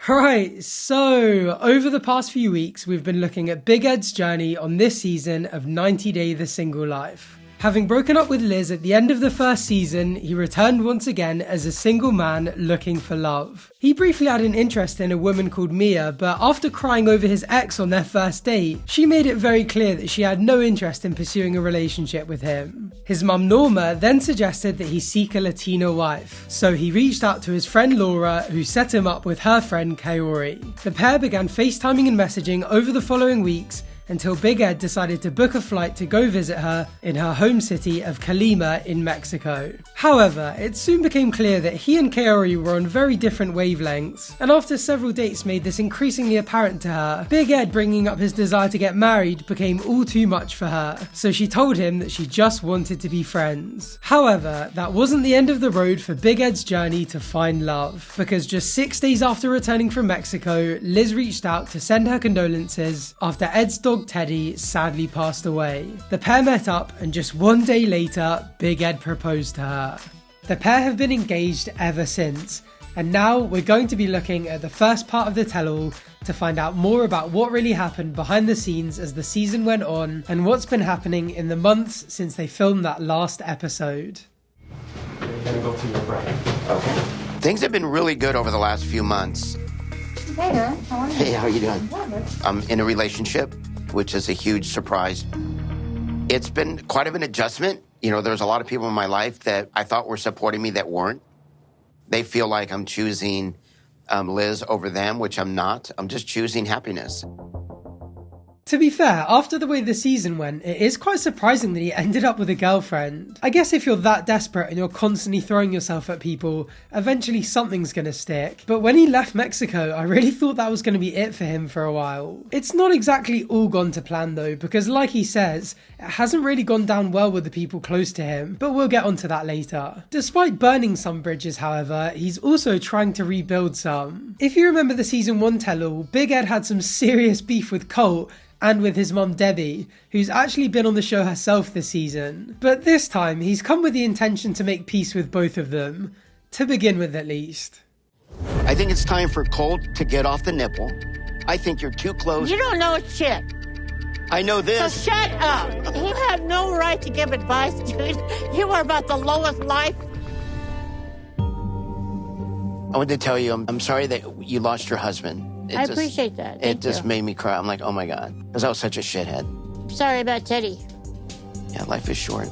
Right, so over the past few weeks, we've been looking at Big Ed's journey on this season of 90 Day the Single Life. Having broken up with Liz at the end of the first season, he returned once again as a single man looking for love. He briefly had an interest in a woman called Mia, but after crying over his ex on their first date, she made it very clear that she had no interest in pursuing a relationship with him. His mum Norma then suggested that he seek a Latina wife, so he reached out to his friend Laura, who set him up with her friend Kaori. The pair began FaceTiming and messaging over the following weeks, until Big Ed decided to book a flight to go visit her in her home city of Colima in Mexico. However, it soon became clear that he and Kaori were on very different wavelengths, and after several dates made this increasingly apparent to her, Big Ed bringing up his desire to get married became all too much for her, so she told him that she just wanted to be friends. However, that wasn't the end of the road for Big Ed's journey to find love, because just 6 days after returning from Mexico, Liz reached out to send her condolences after Ed's dog Teddy sadly passed away. The pair met up, and just 1 day later, Big Ed proposed to her. The pair have been engaged ever since, and now we're going to be looking at the first part of the tell-all to find out more about what really happened behind the scenes as the season went on, and what's been happening in the months since they filmed that last episode. You're gonna go to your right. Okay. Things have been really good over the last few months. Hey, girl. How are you? Hey, how are you doing? I'm in a relationship, which is a huge surprise. It's been quite of an adjustment. You know, there's a lot of people in my life that I thought were supporting me that weren't. They feel like I'm choosing Liz over them, which I'm not. I'm just choosing happiness. To be fair, after the way the season went, it is quite surprising that he ended up with a girlfriend. I guess if you're that desperate and you're constantly throwing yourself at people, eventually something's gonna stick. But when he left Mexico, I really thought that was gonna be it for him for a while. It's not exactly all gone to plan though, because like he says, it hasn't really gone down well with the people close to him, but we'll get onto that later. Despite burning some bridges, however, he's also trying to rebuild some. If you remember the season 1 tell-all, Big Ed had some serious beef with Colt, and with his mum Debbie, who's actually been on the show herself this season. But this time, he's come with the intention to make peace with both of them, to begin with at least. I think it's time for Colt to get off the nipple. I think you're too close. You don't know shit. I know this. So shut up. You have no right to give advice, dude. You are about the lowest life. I want to tell you, I'm sorry that you lost your husband. I appreciate that. It just made me cry. I'm like, oh my God. Because I was such a shithead. Sorry about Teddy. Yeah, life is short.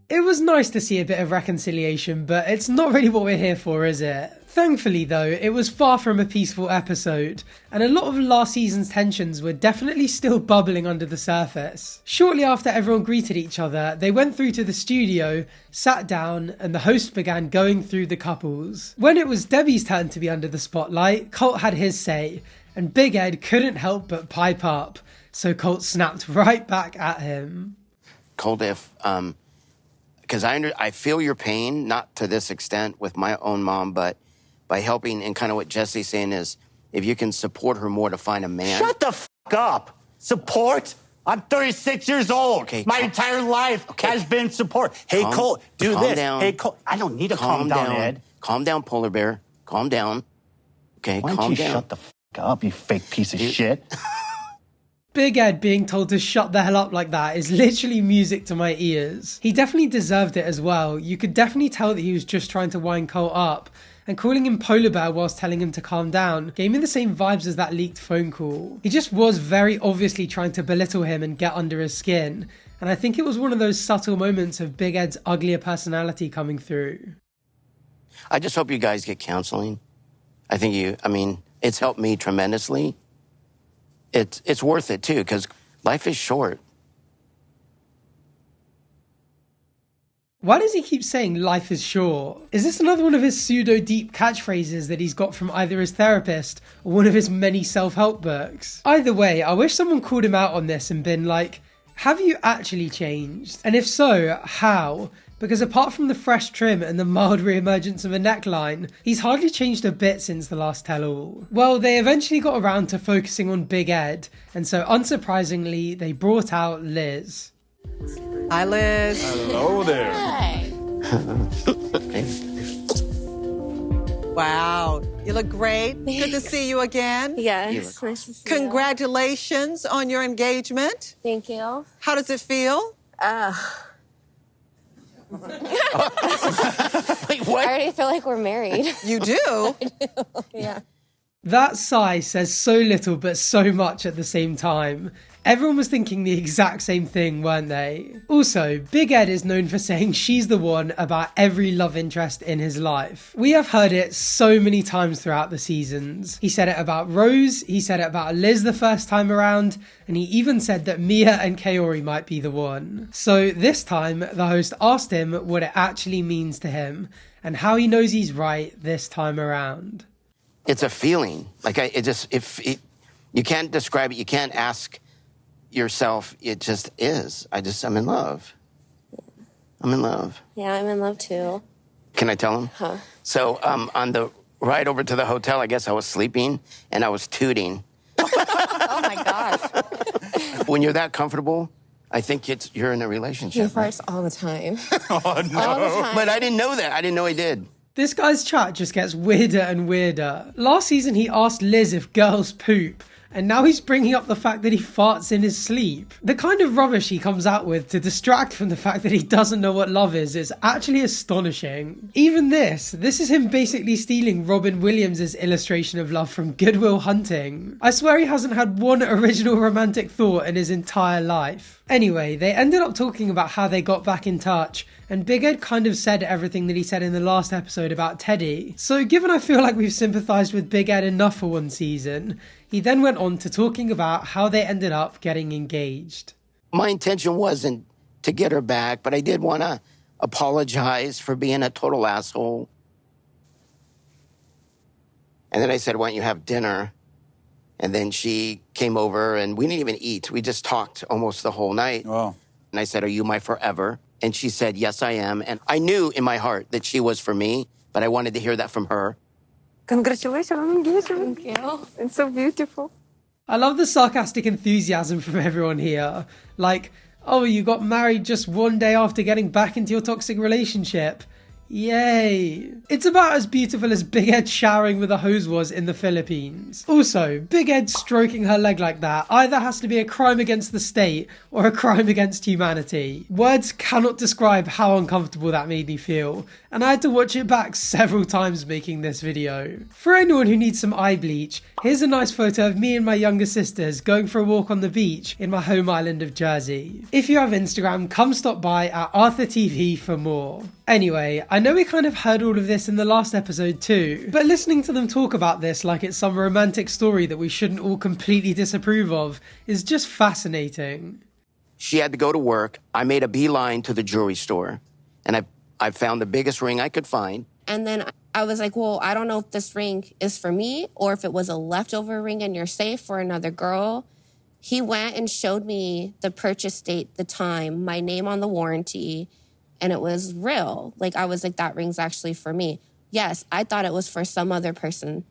It was nice to see a bit of reconciliation, but it's not really what we're here for, is it? Thankfully though, it was far from a peaceful episode, and a lot of last season's tensions were definitely still bubbling under the surface. Shortly after everyone greeted each other, they went through to the studio, sat down, and the host began going through the couples. When it was Debbie's turn to be under the spotlight, Colt had his say, and Big Ed couldn't help but pipe up, so Colt snapped right back at him. Colt, if, because I feel your pain, not to this extent with my own mom, but by helping, and kind of what Jesse's saying is, if you can support her more to find a man. Shut the f*** up. Support? I'm 36 years old. Okay, my entire life has been support. Hey, Colt, do calm this. Down. Hey, Colt, I don't need to calm down, Ed. Calm down, Polar Bear. Calm down. Okay, Why don't you shut the f*** up, you fake piece of shit? Big Ed being told to shut the hell up like that is literally music to my ears. He definitely deserved it as well. You could definitely tell that he was just trying to wind Colt up, and calling him Polar Bear whilst telling him to calm down gave me the same vibes as that leaked phone call. He just was very obviously trying to belittle him and get under his skin, and I think it was one of those subtle moments of Big Ed's uglier personality coming through. I just hope you guys get counseling. I mean, it's helped me tremendously. It's worth it too, because life is short. Why does he keep saying life is short? Is this another one of his pseudo-deep catchphrases that he's got from either his therapist or one of his many self-help books? Either way, I wish someone called him out on this and been like, have you actually changed? And if so, how? Because apart from the fresh trim and the mild re-emergence of a neckline, he's hardly changed a bit since the last tell-all. Well, they eventually got around to focusing on Big Ed, and so unsurprisingly, they brought out Liz. Hi, Liz. Hello there. Hey. Wow. You look great. Good to see you again. Yes. Nice to see you. Congratulations on your engagement. Thank you. How does it feel? Wait, I what? already feel like we're married. You do? Yeah. That sigh says so little but so much at the same time. Everyone was thinking the exact same thing, weren't they? Also, Big Ed is known for saying she's the one about every love interest in his life. We have heard it so many times throughout the seasons. He said it about Rose, he said it about Liz the first time around, and he even said that Mia and Kaori might be the one. So this time, the host asked him what it actually means to him, and how he knows he's right this time around. It's a feeling. Like, you can't describe it, you can't ask yourself, it just is. I'm in love. I'm in love. Yeah, I'm in love too. Can I tell him? Huh. So on the ride over to the hotel, I guess I was sleeping and I was tooting. Oh my gosh. When you're that comfortable, I think you're in a He relationship. farts all the time. Oh, no. All the time. But I didn't know that. I didn't know he did. This guy's chat just gets weirder and weirder. Last season he asked Liz if girls poop, and now he's bringing up the fact that he farts in his sleep. The kind of rubbish he comes out with to distract from the fact that he doesn't know what love is actually astonishing. Even this is him basically stealing Robin Williams' illustration of love from Good Will Hunting. I swear he hasn't had one original romantic thought in his entire life. Anyway, they ended up talking about how they got back in touch, and Big Ed kind of said everything that he said in the last episode about Teddy. So given I feel like we've sympathised with Big Ed enough for one season, he then went on to talking about how they ended up getting engaged. My intention wasn't to get her back, but I did want to apologize for being a total asshole. And then I said, why don't you have dinner? And then she came over and we didn't even eat. We just talked almost the whole night. Oh. And I said, are you my forever? And she said, yes, I am. And I knew in my heart that she was for me, but I wanted to hear that from her. Congratulations on engagement. Thank you. It's so beautiful. I love the sarcastic enthusiasm from everyone here. Like, oh, you got married just one day after getting back into your toxic relationship. Yay. It's about as beautiful as Big Ed showering with a hose was in the Philippines. Also, Big Ed stroking her leg like that either has to be a crime against the state or a crime against humanity. Words cannot describe how uncomfortable that made me feel, and I had to watch it back several times making this video. For anyone who needs some eye bleach, here's a nice photo of me and my younger sisters going for a walk on the beach in my home island of Jersey. If you have Instagram, come stop by at ArthurTV for more. Anyway, I know we kind of heard all of this in the last episode too, but listening to them talk about this like it's some romantic story that we shouldn't all completely disapprove of is just fascinating. She had to go to work. I made a beeline to the jewelry store, and I found the biggest ring I could find. And then I was like, well, I don't know if this ring is for me or if it was a leftover ring in your safe for another girl. He went and showed me the purchase date, the time, my name on the warranty, and it was real. Like, I was like, that ring's actually for me. Yes, I thought it was for some other person.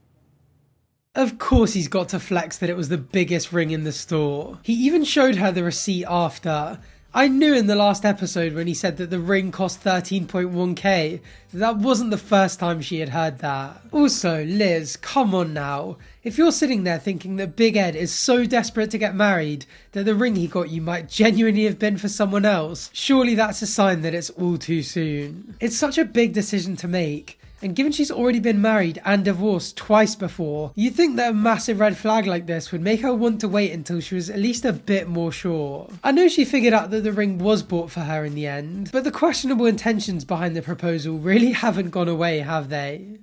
Of course he's got to flex that it was the biggest ring in the store. He even showed her the receipt after. I knew in the last episode when he said that the ring cost 13.1k, that wasn't the first time she had heard that. Also, Liz, come on now. If you're sitting there thinking that Big Ed is so desperate to get married that the ring he got you might genuinely have been for someone else, surely that's a sign that it's all too soon. It's such a big decision to make. And given she's already been married and divorced twice before, you'd think that a massive red flag like this would make her want to wait until she was at least a bit more sure. I know she figured out that the ring was bought for her in the end, but the questionable intentions behind the proposal really haven't gone away, have they?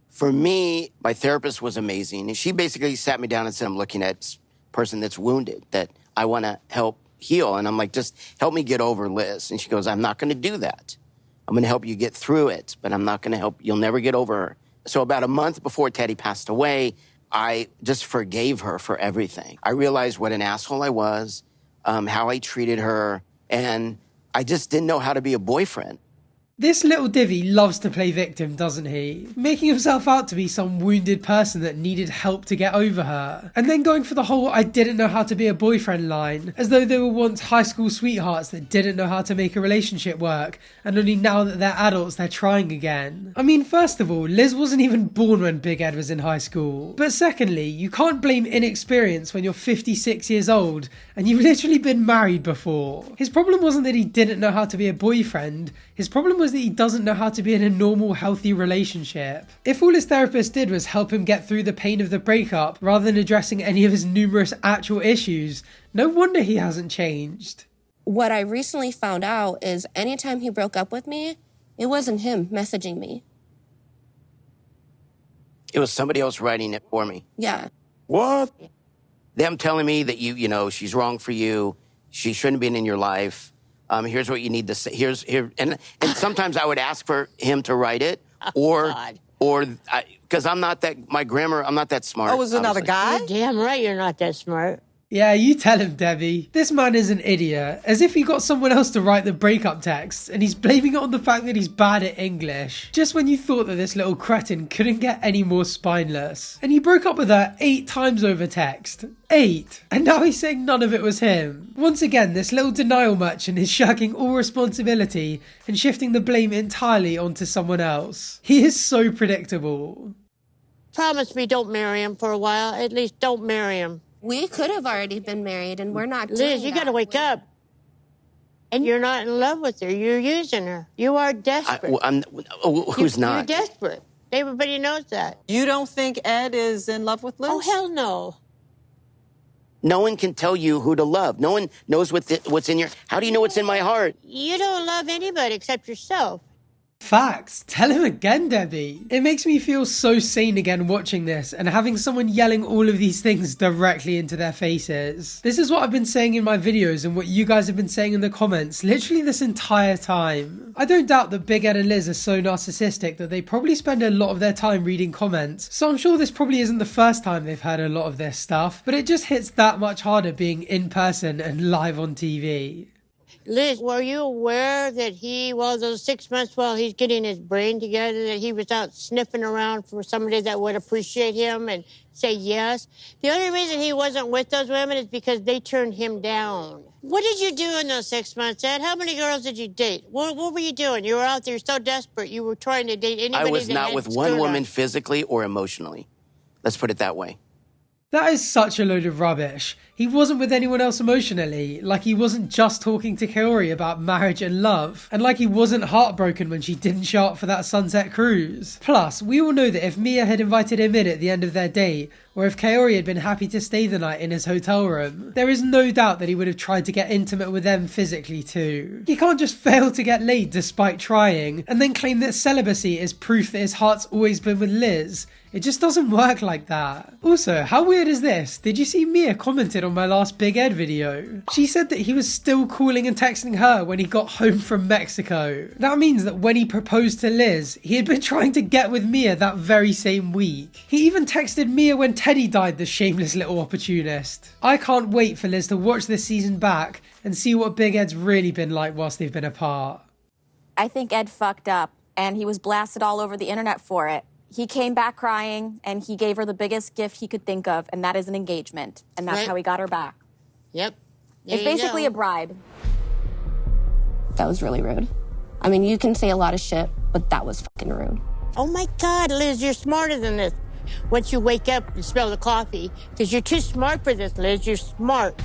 For me, my therapist was amazing. And she basically sat me down and said, I'm looking at a person that's wounded, that I want to help heal. And I'm like, just help me get over Liz. And she goes, I'm not going to do that. I'm going to help you get through it, but I'm not going to help. You'll never get over her. So about a month before Teddy passed away, I just forgave her for everything. I realized what an asshole I was, how I treated her, and I just didn't know how to be a boyfriend. This little divvy loves to play victim, doesn't he? Making himself out to be some wounded person that needed help to get over her. And then going for the whole "I didn't know how to be a boyfriend" line, as though they were once high school sweethearts that didn't know how to make a relationship work, and only now that they're adults they're trying again. I mean, first of all, Liz wasn't even born when Big Ed was in high school. But secondly, you can't blame inexperience when you're 56 years old and you've literally been married before. His problem wasn't that he didn't know how to be a boyfriend, his problem was that he doesn't know how to be in a normal, healthy relationship. If all his therapist did was help him get through the pain of the breakup rather than addressing any of his numerous actual issues, no wonder he hasn't changed. What I recently found out is anytime he broke up with me, it wasn't him messaging me. It was somebody else writing it for me. Yeah. What? Them telling me that you know, she's wrong for you. She shouldn't have been in your life. Here's what you need to say. And sometimes I would ask for him to write it, or because I'm not that smart. Oh, was it another guy? You're damn right you're not that smart. Yeah, you tell him, Debbie. This man is an idiot, as if he got someone else to write the breakup text, and he's blaming it on the fact that he's bad at English. Just when you thought that this little cretin couldn't get any more spineless. And he broke up with her 8 times over text. 8. And now he's saying none of it was him. Once again, this little denial merchant is shirking all responsibility and shifting the blame entirely onto someone else. He is so predictable. Promise me don't marry him for a while. At least don't marry him. We could have already been married, and we're not doing Liz, you got to wake up. And you're not in love with her. You're using her. You are desperate. Who's not? You're desperate. Everybody knows that. You don't think Ed is in love with Liz? Oh, hell no. No one can tell you who to love. No one knows what's in your... How do you know what's in my heart? You don't love anybody except yourself. Facts. Tell him again, Debbie. It makes me feel so sane again watching this and having someone yelling all of these things directly into their faces. This is what I've been saying in my videos and what you guys have been saying in the comments literally this entire time. I don't doubt that Big Ed and Liz are so narcissistic that they probably spend a lot of their time reading comments, so I'm sure this probably isn't the first time they've heard a lot of this stuff, but it just hits that much harder being in person and live on TV. Liz, were you aware that those 6 months while he's getting his brain together, that he was out sniffing around for somebody that would appreciate him and say yes? The only reason he wasn't with those women is because they turned him down. What did you do in those 6 months, Ed? How many girls did you date? What were you doing? You were out there so desperate. You were trying to date anybody. I was not with one woman physically or emotionally. Let's put it that way. That is such a load of rubbish. He wasn't with anyone else emotionally, like he wasn't just talking to Kaori about marriage and love, and like he wasn't heartbroken when she didn't show up for that sunset cruise. Plus, we all know that if Mia had invited him in at the end of their date, or if Kaori had been happy to stay the night in his hotel room, there is no doubt that he would have tried to get intimate with them physically too. He can't just fail to get laid despite trying, and then claim that celibacy is proof that his heart's always been with Liz. It just doesn't work like that. Also, how weird is this? Did you see Mia commented on my last Big Ed video? She said that he was still calling and texting her when he got home from Mexico. That means that when he proposed to Liz, he had been trying to get with Mia that very same week. He even texted Mia when Teddy died, the shameless little opportunist. I can't wait for Liz to watch this season back and see what Big Ed's really been like whilst they've been apart. I think Ed fucked up, and he was blasted all over the internet for it. He came back crying, and he gave her the biggest gift he could think of, and that is an engagement. And that's how he got her back. Yep. It's basically a bribe. That was really rude. I mean, you can say a lot of shit, but that was fucking rude. Oh my God, Liz, you're smarter than this. Once you wake up and smell the coffee, because you're too smart for this, Liz. You're smart.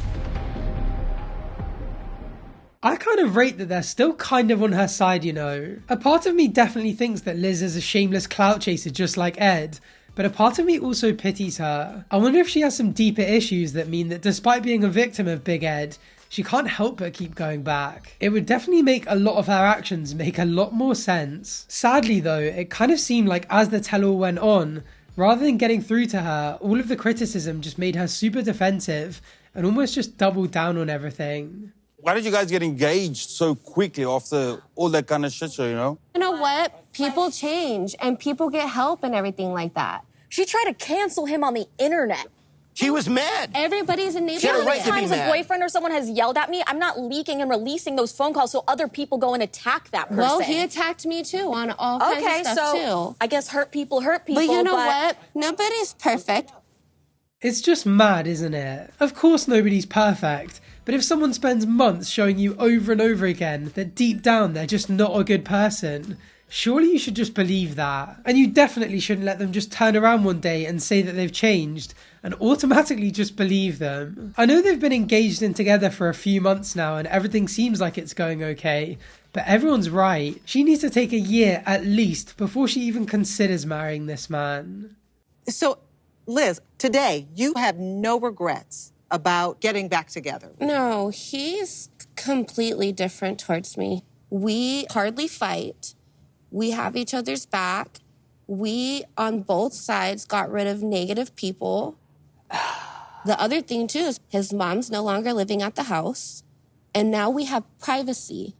I kind of rate that they're still kind of on her side, you know. A part of me definitely thinks that Liz is a shameless clout chaser just like Ed, but a part of me also pities her. I wonder if she has some deeper issues that mean that despite being a victim of Big Ed, she can't help but keep going back. It would definitely make a lot of her actions make a lot more sense. Sadly though, it kind of seemed like as the tell-all went on, rather than getting through to her, all of the criticism just made her super defensive and almost just doubled down on everything. Why did you guys get engaged so quickly after all that kind of shit show, you know? You know what? People change and people get help and everything like that. She tried to cancel him on the internet. She was mad. Everybody's a neighbor. She had a How many right to be times a mad. boyfriend or someone has yelled at me? I'm not leaking and releasing those phone calls so other people go and attack that person. Well, he attacked me too on all kinds of stuff too. I guess hurt people hurt people. But you know what? Nobody's perfect. It's just mad, isn't it? Of course nobody's perfect, but if someone spends months showing you over and over again that deep down they're just not a good person, surely you should just believe that. And you definitely shouldn't let them just turn around one day and say that they've changed and automatically just believe them. I know they've been engaged and together for a few months now and everything seems like it's going okay, but everyone's right. She needs to take a year at least before she even considers marrying this man. So, Liz, today, you have no regrets about getting back together. No, he's completely different towards me. We hardly fight. We have each other's back. We, on both sides, got rid of negative people. The other thing, too, is his mom's no longer living at the house. And now we have privacy.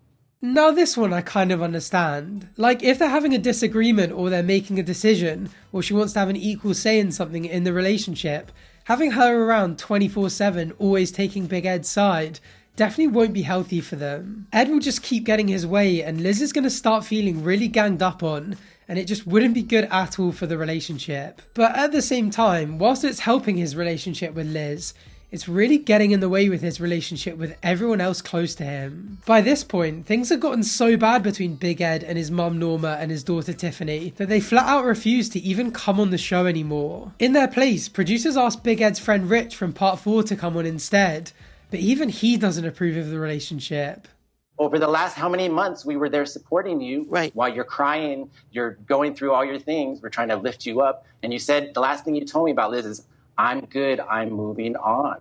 Now this one I kind of understand. Like, if they're having a disagreement or they're making a decision, or she wants to have an equal say in something in the relationship, having her around 24/7, always taking Big Ed's side, definitely won't be healthy for them. Ed will just keep getting his way and Liz is going to start feeling really ganged up on, and it just wouldn't be good at all for the relationship. But at the same time, whilst it's helping his relationship with Liz, it's really getting in the way with his relationship with everyone else close to him. By this point, things have gotten so bad between Big Ed and his mum Norma and his daughter Tiffany that they flat out refuse to even come on the show anymore. In their place, producers asked Big Ed's friend Rich from Part 4 to come on instead, but even he doesn't approve of the relationship. Over the last how many months we were there supporting you, right? While you're crying, you're going through all your things, we're trying to lift you up. And you said, the last thing you told me about Liz is, I'm good, I'm moving on.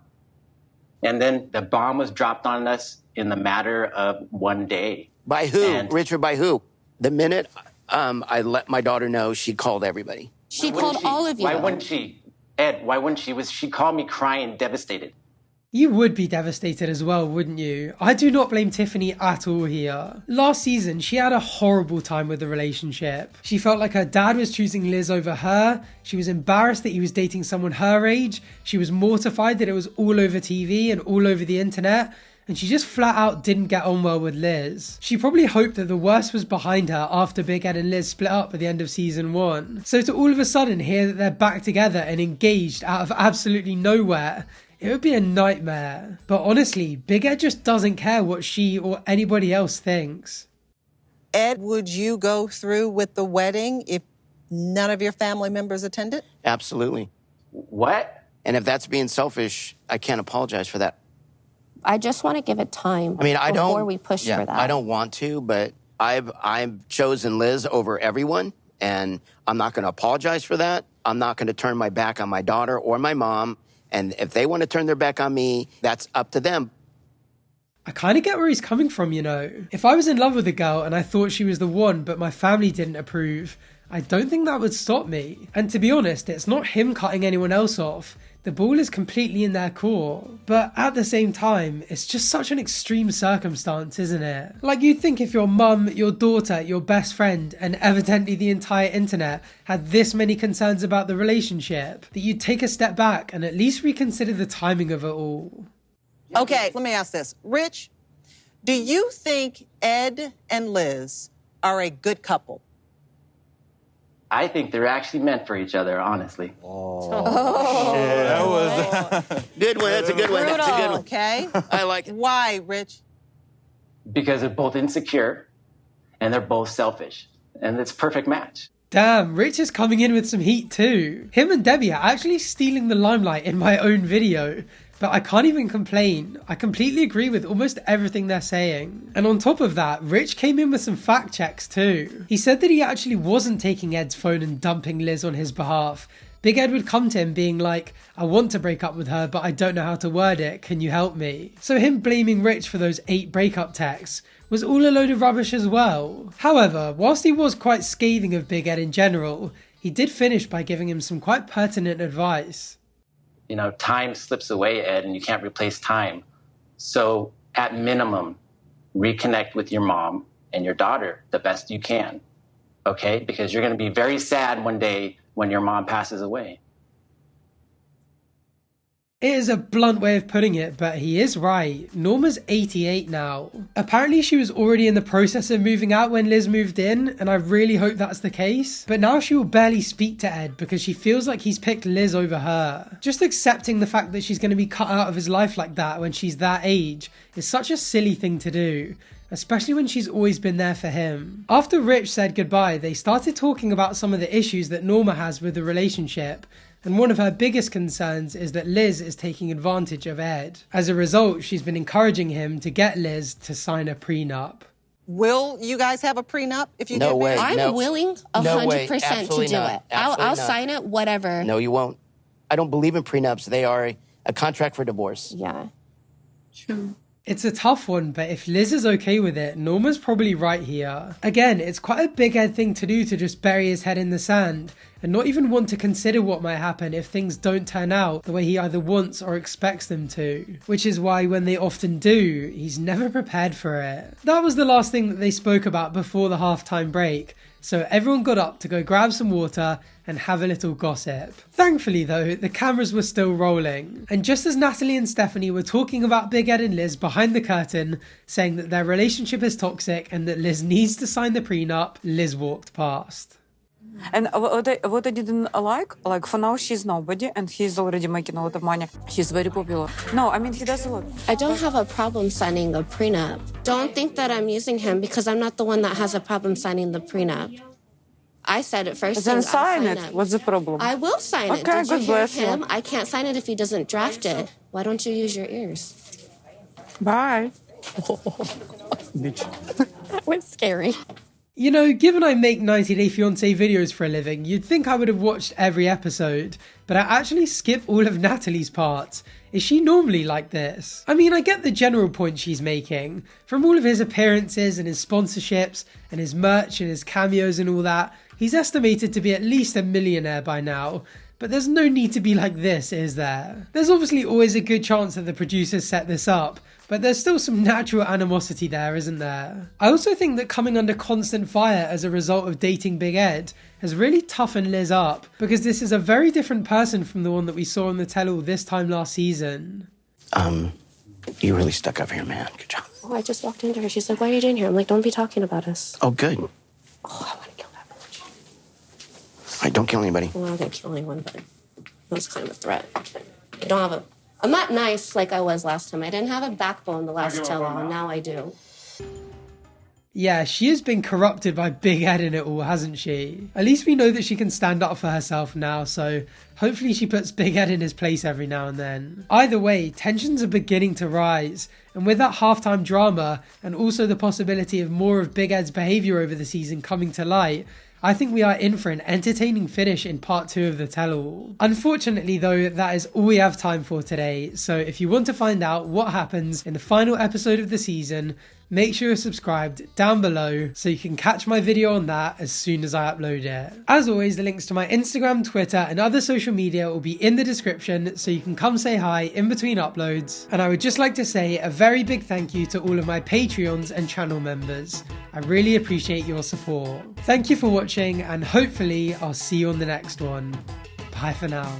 And then the bomb was dropped on us in the matter of one day. By who? Richard, by who? The minute I let my daughter know, she called everybody. She called all of you. Why wouldn't she? Ed, why wouldn't she? She called me crying, devastated. You would be devastated as well, wouldn't you? I do not blame Tiffany at all here. Last season, she had a horrible time with the relationship. She felt like her dad was choosing Liz over her. She was embarrassed that he was dating someone her age. She was mortified that it was all over TV and all over the internet. And she just flat out didn't get on well with Liz. She probably hoped that the worst was behind her after Big Ed and Liz split up at the end of season 1. So to all of a sudden hear that they're back together and engaged out of absolutely nowhere, it would be a nightmare. But honestly, Big Ed just doesn't care what she or anybody else thinks. Ed, would you go through with the wedding if none of your family members attended? Absolutely. What? And if that's being selfish, I can't apologize for that. I just want to give it time. I mean, I don't. Before we push for that. I don't want to, but I've chosen Liz over everyone, and I'm not going to apologize for that. I'm not going to turn my back on my daughter or my mom. And if they want to turn their back on me, that's up to them. I kind of get where he's coming from, you know. If I was in love with a girl and I thought she was the one, but my family didn't approve, I don't think that would stop me. And to be honest, it's not him cutting anyone else off. The ball is completely in their court. But at the same time, it's just such an extreme circumstance, isn't it? Like, you'd think if your mum, your daughter, your best friend, and evidently the entire internet had this many concerns about the relationship, that you'd take a step back and at least reconsider the timing of it all. Okay, let me ask this. Rich, do you think Ed and Liz are a good couple? I think they're actually meant for each other, honestly. That was good one. That's a good one. That's a good one. Okay. I like it. Why, Rich? Because they're both insecure and they're both selfish. And it's a perfect match. Damn, Rich is coming in with some heat too. Him and Debbie are actually stealing the limelight in my own video. But I can't even complain. I completely agree with almost everything they're saying. And on top of that, Rich came in with some fact checks too. He said that he actually wasn't taking Ed's phone and dumping Liz on his behalf. Big Ed would come to him being like, I want to break up with her, but I don't know how to word it. Can you help me? So him blaming Rich for those 8 breakup texts was all a load of rubbish as well. However, whilst he was quite scathing of Big Ed in general, he did finish by giving him some quite pertinent advice. You know, time slips away, Ed, and you can't replace time. So at minimum, reconnect with your mom and your daughter the best you can, okay? Because you're going to be very sad one day when your mom passes away. It is a blunt way of putting it, but he is right. Norma's 88 now. Apparently she was already in the process of moving out when Liz moved in, and I really hope that's the case. But now she will barely speak to Ed because she feels like he's picked Liz over her. Just accepting the fact that she's going to be cut out of his life like that when she's that age is such a silly thing to do, especially when she's always been there for him. After Rich said goodbye, they started talking about some of the issues that Norma has with the relationship, and one of her biggest concerns is that Liz is taking advantage of Ed. As a result, she's been encouraging him to get Liz to sign a prenup. Will you guys have a prenup if you No get way. married? I'm willing 100% to Absolutely do not. it. Absolutely I'll not. sign it, whatever. No, you won't. I don't believe in prenups. They are a contract for divorce. Yeah. True. It's a tough one, but if Liz is okay with it, Norma's probably right here. Again, it's quite a big Ed thing to do to just bury his head in the sand and not even want to consider what might happen if things don't turn out the way he either wants or expects them to. Which is why when they often do, he's never prepared for it. That was the last thing that they spoke about before the halftime break, so everyone got up to go grab some water and have a little gossip. Thankfully though, the cameras were still rolling, and just as Natalie and Stephanie were talking about Big Ed and Liz behind the curtain, saying that their relationship is toxic and that Liz needs to sign the prenup, Liz walked past. And what I didn't like for now she's nobody and he's already making a lot of money. He's very popular. No, I mean he does a lot. I don't have a problem signing a prenup. Don't think that I'm using him because I'm not the one that has a problem signing the prenup. I said it first. Then I'll sign it. What's the problem? I will sign it. Okay, Did you God hear bless him? you. I can't sign it if he doesn't draft it. Why don't you use your ears? Bye. That was scary. You know, given I make 90 Day Fiancé videos for a living, you'd think I would have watched every episode, but I actually skip all of Natalie's parts. Is she normally like this? I mean, I get the general point she's making. From all of his appearances and his sponsorships and his merch and his cameos and all that, he's estimated to be at least a millionaire by now. But there's no need to be like this, is there? There's obviously always a good chance that the producers set this up, but there's still some natural animosity there, isn't there? I also think that coming under constant fire as a result of dating Big Ed has really toughened Liz up, because this is a very different person from the one that we saw on the tell-all this time last season. You really stuck up here, man. Good job. Oh, I just walked into her. She's like, why are you doing here? I'm like, don't be talking about us. Oh, good. Oh, I want to kill that bitch. All right, don't kill anybody. Well, I'm not going to kill anyone, but that's kind of a threat. I don't have a... I'm not nice like I was last time. I didn't have a backbone the last tell-all, and now I do. Yeah, she has been corrupted by Big Ed in it all, hasn't she? At least we know that she can stand up for herself now, so hopefully she puts Big Ed in his place every now and then. Either way, tensions are beginning to rise, and with that halftime drama, and also the possibility of more of Big Ed's behaviour over the season coming to light, I think we are in for an entertaining finish in part 2 of the tell-all. Unfortunately though, that is all we have time for today, so if you want to find out what happens in the final episode of the season, make sure you're subscribed down below so you can catch my video on that as soon as I upload it. As always, the links to my Instagram, Twitter and other social media will be in the description, so you can come say hi in between uploads. And I would just like to say a very big thank you to all of my Patreons and channel members. I really appreciate your support. Thank you for watching, and hopefully I'll see you on the next one. Bye for now.